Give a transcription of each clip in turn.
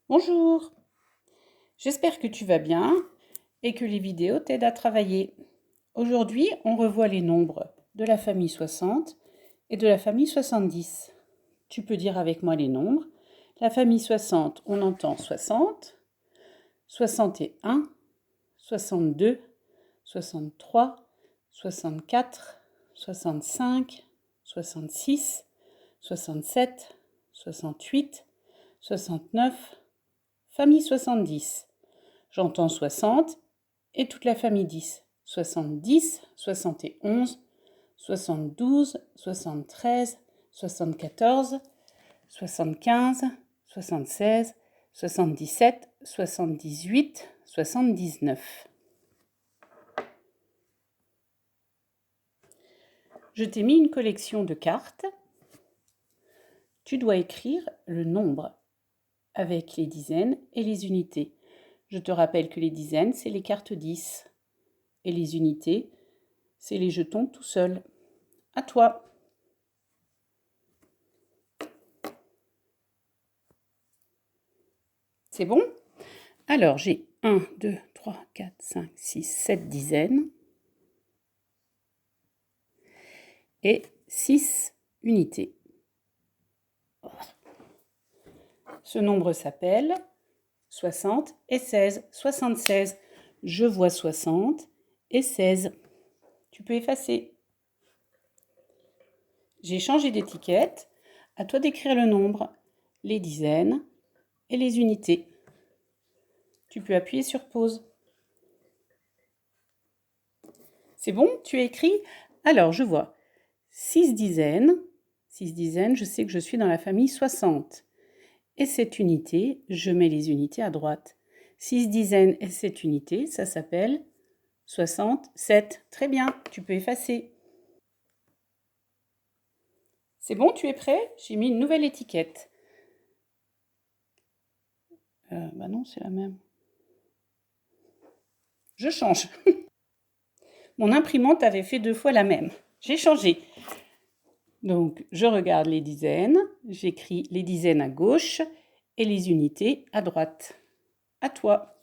Bonjour, j'espère que tu vas bien et que les vidéos t'aident à travailler. Aujourd'hui, on revoit les nombres de la famille 60 et de la famille 70. Tu peux dire avec moi les nombres. La famille 60, on entend 60, 61, 62, 63, 64, 65, 66, 67, 68, 69, famille 70. J'entends 60 et toute la famille 10. 70, 71, 72, 73, 74, 75, 76, 77, 78, 79. Je t'ai mis une collection de cartes. Tu dois écrire le nombre avec les dizaines et les unités. Je te rappelle que les dizaines, c'est les cartes 10. Et les unités, c'est les jetons tout seuls. À toi. C'est bon? Alors, j'ai 1, 2, 3, 4, 5, 6, 7 dizaines. Et 6 unités. Ce nombre s'appelle 60 et 16. 76. Je vois 60 et 16. Tu peux effacer. J'ai changé d'étiquette. À toi d'écrire le nombre, les dizaines et les unités. Tu peux appuyer sur pause. C'est bon? Tu as écrit? Alors, je vois 6 dizaines. 6 dizaines, je sais que je suis dans la famille 60. Et cette unité, je mets les unités à droite. 6 dizaines et 7 unités, ça s'appelle 67. Très bien, tu peux effacer. C'est bon, tu es prêt? J'ai mis une nouvelle étiquette. Bah non, c'est la même. Je change. Mon imprimante avait fait 2 fois la même. J'ai changé. Donc, je regarde les dizaines, j'écris les dizaines à gauche et les unités à droite. À toi.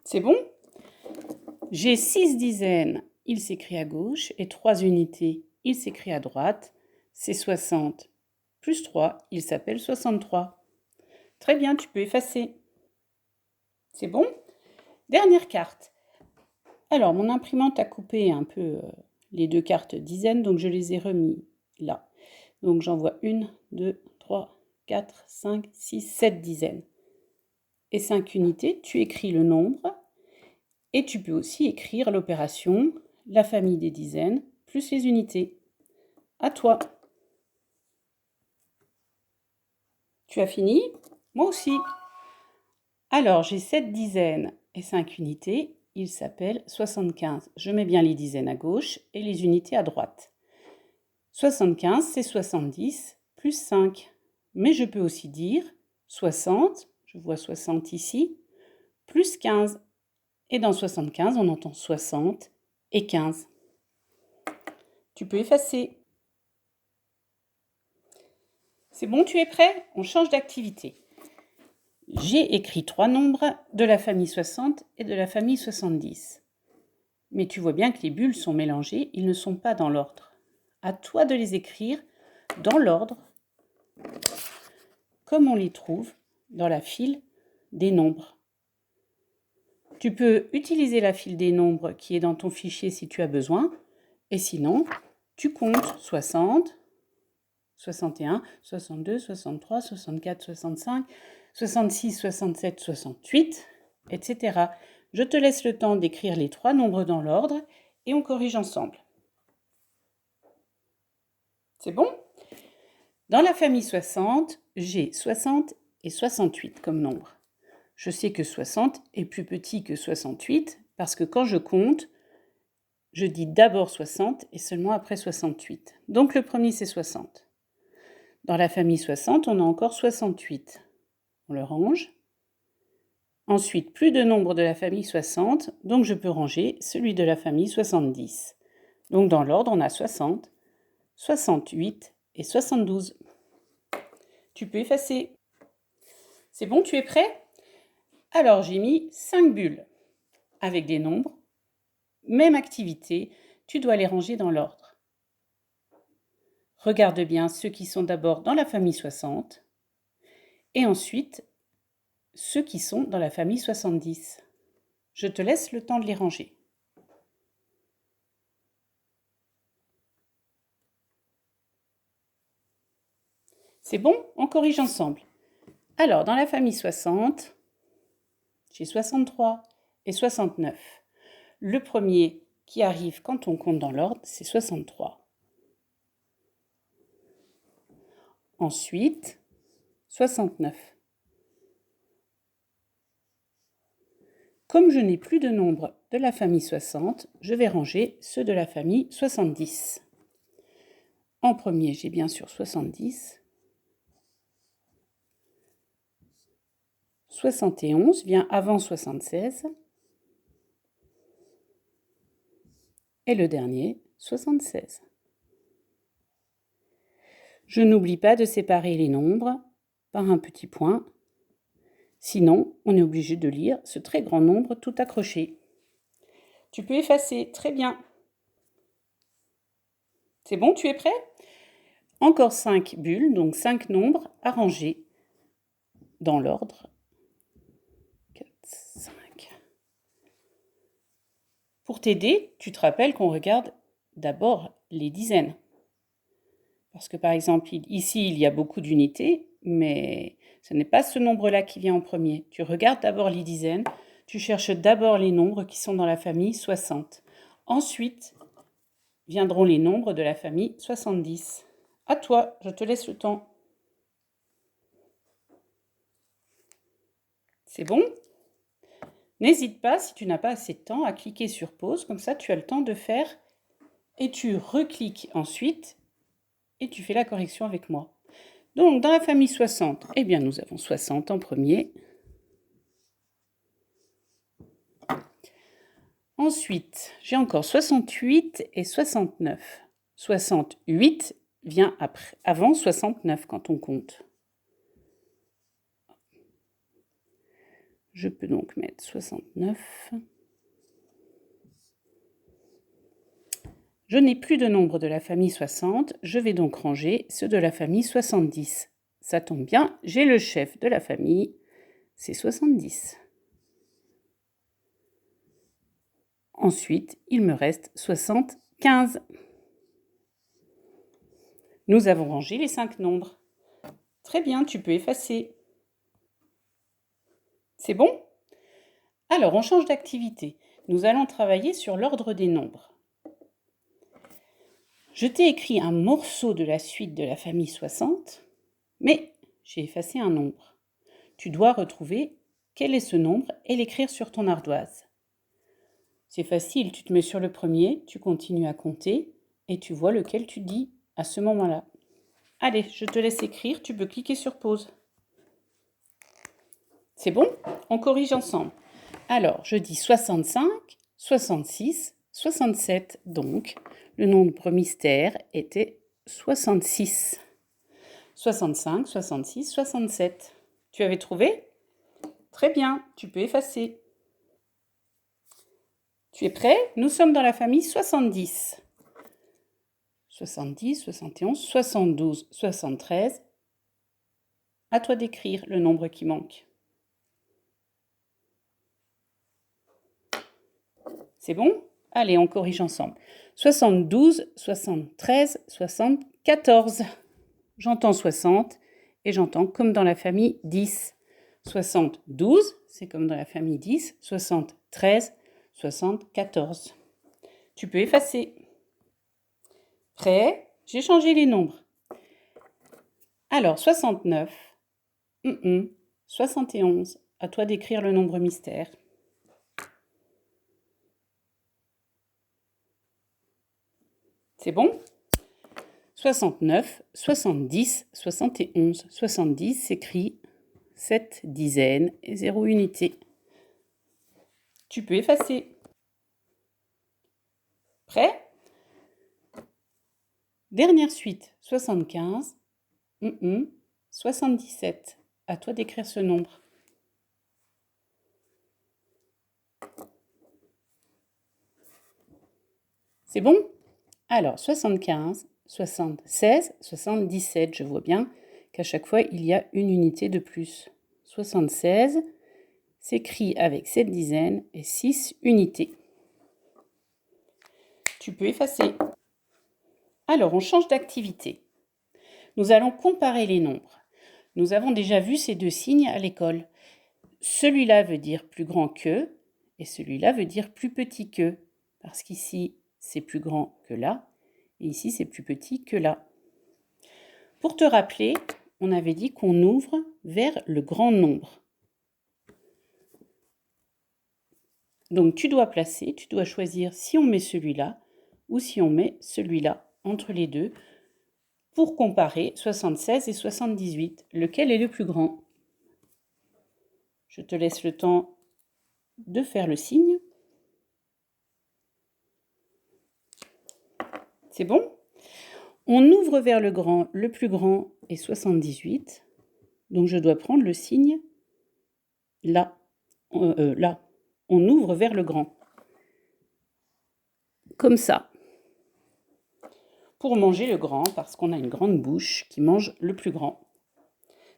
C'est bon? J'ai 6 dizaines, il s'écrit à gauche, et 3 unités, il s'écrit à droite. C'est 60 plus 3, il s'appelle 63. Très bien, tu peux effacer. C'est bon? Dernière carte. Alors, mon imprimante a coupé un peu les 2 cartes dizaines, donc je les ai remis là. Donc j'en vois 1, 2, 3, 4, 5, 6, 7 dizaines. Et 5 unités, tu écris le nombre. Et tu peux aussi écrire l'opération, la famille des dizaines, plus les unités. À toi. Tu as fini? Moi aussi. Alors, j'ai 7 dizaines et 5 unités. Il s'appelle 75. Je mets bien les dizaines à gauche et les unités à droite. 75, c'est 70 plus 5. Mais je peux aussi dire 60, je vois 60 ici, plus 15. Et dans 75, on entend 60 et 15. Tu peux effacer. C'est bon, tu es prêt? On change d'activité. J'ai écrit 3 nombres de la famille 60 et de la famille 70. Mais tu vois bien que les bulles sont mélangées, ils ne sont pas dans l'ordre. À toi de les écrire dans l'ordre, comme on les trouve dans la file des nombres. Tu peux utiliser la file des nombres qui est dans ton fichier si tu as besoin, et sinon, tu comptes 60, 61, 62, 63, 64, 65, 66, 67, 68, etc. Je te laisse le temps d'écrire les 3 nombres dans l'ordre et on corrige ensemble. C'est bon? Dans la famille 60, j'ai 60 et 68 comme nombre. Je sais que 60 est plus petit que 68 parce que quand je compte, je dis d'abord 60 et seulement après 68. Donc le premier c'est 60. Dans la famille 60, on a encore 68. On le range. Ensuite, plus de nombre de la famille 60, donc je peux ranger celui de la famille 70. Donc dans l'ordre, on a 60, 68 et 72. Tu peux effacer. C'est bon, tu es prêt? Alors, j'ai mis 5 bulles avec des nombres. Même activité, tu dois les ranger dans l'ordre. Regarde bien ceux qui sont d'abord dans la famille 60 et ensuite ceux qui sont dans la famille 70. Je te laisse le temps de les ranger. C'est bon? On corrige ensemble. Alors, dans la famille 60, j'ai 63 et 69. Le premier qui arrive quand on compte dans l'ordre, c'est 63. Ensuite, 69. Comme je n'ai plus de nombre de la famille 60, je vais ranger ceux de la famille 70. En premier, j'ai bien sûr 70. 71 vient avant 76. Et le dernier, 76. Je n'oublie pas de séparer les nombres par un petit point. Sinon, on est obligé de lire ce très grand nombre tout accroché. Tu peux effacer, très bien. C'est bon, tu es prêt? Encore 5 bulles, donc 5 nombres à ranger dans l'ordre. 4, 5. Pour t'aider, tu te rappelles qu'on regarde d'abord les dizaines. Parce que par exemple, ici, il y a beaucoup d'unités, mais ce n'est pas ce nombre-là qui vient en premier. Tu regardes d'abord les dizaines, tu cherches d'abord les nombres qui sont dans la famille 60. Ensuite, viendront les nombres de la famille 70. À toi, je te laisse le temps. C'est bon? N'hésite pas, si tu n'as pas assez de temps, à cliquer sur pause, comme ça tu as le temps de faire, et tu recliques ensuite, et tu fais la correction avec moi. Donc, dans la famille 60, eh bien, nous avons 60 en premier. Ensuite, j'ai encore 68 et 69. 68 vient avant 69 quand on compte. Je peux donc mettre 69. Je n'ai plus de nombre de la famille 60, je vais donc ranger ceux de la famille 70. Ça tombe bien, j'ai le chef de la famille, c'est 70. Ensuite, il me reste 75. Nous avons rangé les 5 nombres. Très bien, tu peux effacer. C'est bon? Alors, on change d'activité. Nous allons travailler sur l'ordre des nombres. Je t'ai écrit un morceau de la suite de la famille 60, mais j'ai effacé un nombre. Tu dois retrouver quel est ce nombre et l'écrire sur ton ardoise. C'est facile, tu te mets sur le premier, tu continues à compter et tu vois lequel tu dis à ce moment-là. Allez, je te laisse écrire, tu peux cliquer sur pause. C'est bon? On corrige ensemble. Alors, je dis 65, 66, 67. Donc, le nombre mystère était 66. 65, 66, 67. Tu avais trouvé? Très bien, tu peux effacer. Tu es prêt? Nous sommes dans la famille 70. 70, 71, 72, 73. À toi d'écrire le nombre qui manque. C'est bon? Allez, on corrige ensemble. 72, 73, 74. J'entends 60 et j'entends comme dans la famille 10. 72, c'est comme dans la famille 10. 73, 74. Tu peux effacer. Prêt? J'ai changé les nombres. Alors, 69, 71. À toi d'écrire le nombre mystère. C'est bon? 69, 70, 71. 70 s'écrit 7 dizaines et 0 unité. Tu peux effacer. Prêt? Dernière suite, 75, 77. À toi d'écrire ce nombre. C'est bon? Alors, 75, 76, 77. Je vois bien qu'à chaque fois, il y a une unité de plus. 76 s'écrit avec 7 dizaines et 6 unités. Tu peux effacer. Alors, on change d'activité. Nous allons comparer les nombres. Nous avons déjà vu ces deux signes à l'école. Celui-là veut dire plus grand que et celui-là veut dire plus petit que. Parce qu'ici, c'est plus grand que là et ici, c'est plus petit que là. Pour te rappeler, on avait dit qu'on ouvre vers le grand nombre. Donc, tu dois choisir si on met celui-là ou si on met celui-là entre les deux pour comparer 76 et 78. Lequel est le plus grand? Je te laisse le temps de faire le signe. C'est bon? On ouvre vers le plus grand est 78. Donc, je dois prendre le signe là. Là. On ouvre vers le grand. Comme ça. Pour manger le grand, parce qu'on a une grande bouche qui mange le plus grand.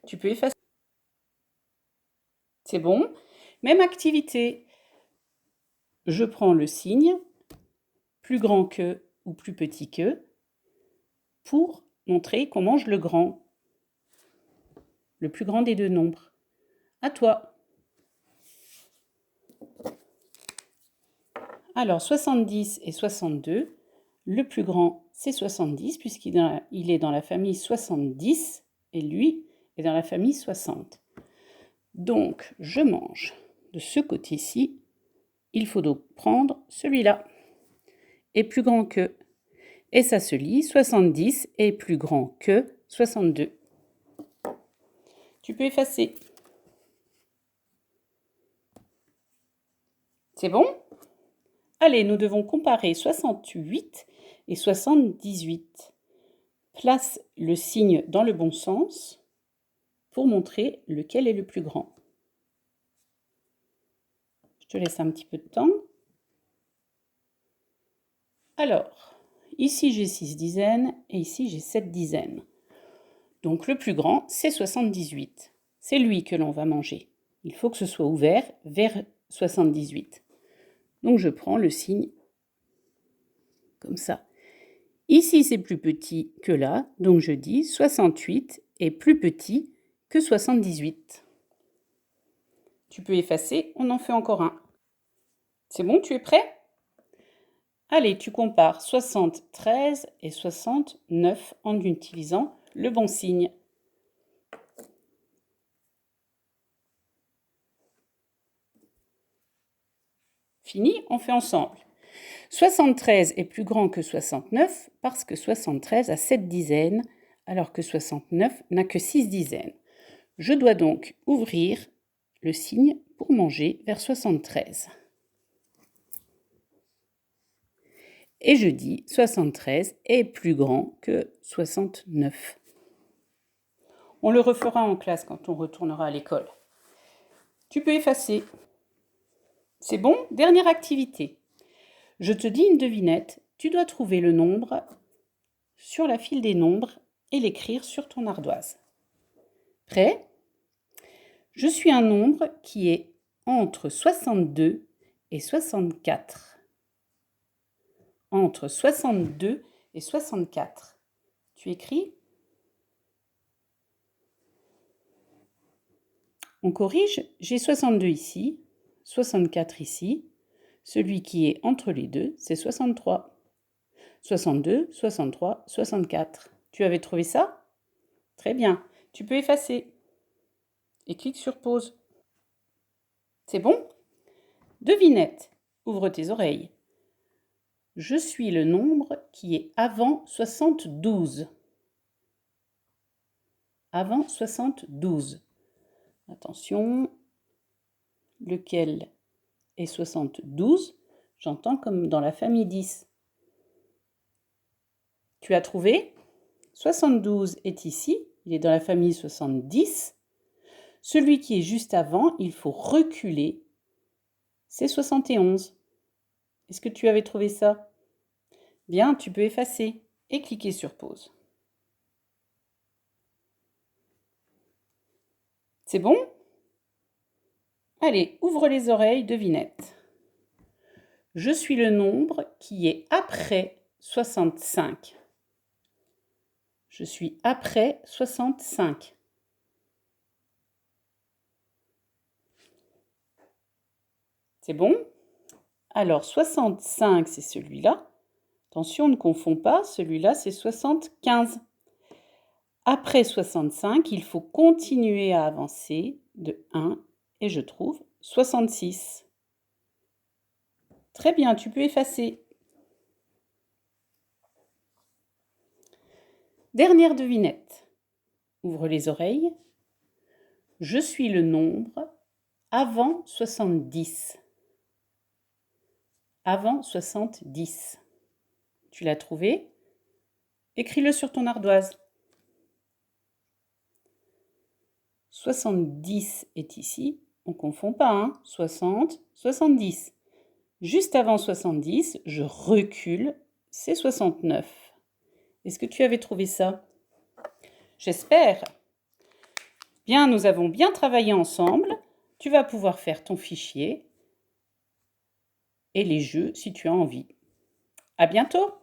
Tu peux effacer. C'est bon? Même activité. Je prends le signe plus grand que ou plus petit que pour montrer qu'on mange le grand. Le plus grand des deux nombres. À toi. Alors, 70 et 62, le plus grand, c'est 70, puisqu'il est dans la famille 70, et lui est dans la famille 60. Donc, je mange de ce côté-ci. Il faut donc prendre celui-là. Et plus grand que. Et ça se lit, 70 est plus grand que 62. Tu peux effacer. C'est bon? Allez, nous devons comparer 68 et 78. Place le signe dans le bon sens pour montrer lequel est le plus grand. Je te laisse un petit peu de temps. Alors, ici j'ai 6 dizaines et ici j'ai 7 dizaines. Donc le plus grand, c'est 78. C'est lui que l'on va manger. Il faut que ce soit ouvert vers 78. Donc je prends le signe comme ça. Ici, c'est plus petit que là, donc je dis 68 est plus petit que 78. Tu peux effacer, on en fait encore un. C'est bon, tu es prêt? Allez, tu compares 73 et 69 en utilisant le bon signe. Fini, on fait ensemble. 73 est plus grand que 69 parce que 73 a 7 dizaines alors que 69 n'a que 6 dizaines. Je dois donc ouvrir le signe pour manger vers 73. Et je dis 73 est plus grand que 69. On le refera en classe quand on retournera à l'école. Tu peux effacer. C'est bon? Dernière activité. Je te dis une devinette. Tu dois trouver le nombre sur la file des nombres et l'écrire sur ton ardoise. Prêt? Je suis un nombre qui est entre 62 et 64. Entre 62 et 64. Tu écris? On corrige, j'ai 62 ici, 64 ici. Celui qui est entre les deux, c'est 63. 62, 63, 64. Tu avais trouvé ça? Très bien. Tu peux effacer. Et clique sur pause. C'est bon? Devinette. Ouvre tes oreilles. Je suis le nombre qui est avant 72. Avant 72. Attention. Lequel est 72? J'entends comme dans la famille 10. Tu as trouvé? 72 est ici, il est dans la famille 70. Celui qui est juste avant, il faut reculer, c'est 71. Est-ce que tu avais trouvé ça? Bien, tu peux effacer et cliquer sur pause. C'est bon? Allez, ouvre les oreilles, devinette. Je suis le nombre qui est après 65. Je suis après 65. C'est bon? Alors, 65, c'est celui-là. Attention, ne confond pas, celui-là, c'est 75. Après 65, il faut continuer à avancer de 1 et je trouve 66. Très bien, tu peux effacer. Dernière devinette. Ouvre les oreilles. Je suis le nombre avant 70. Avant 70. Tu l'as trouvé? Écris-le sur ton ardoise. 70 est ici. On ne confond pas, hein? 60, 70. Juste avant 70, je recule, c'est 69. Est-ce que tu avais trouvé ça? J'espère. Bien, nous avons bien travaillé ensemble. Tu vas pouvoir faire ton fichier et les jeux si tu as envie. À bientôt!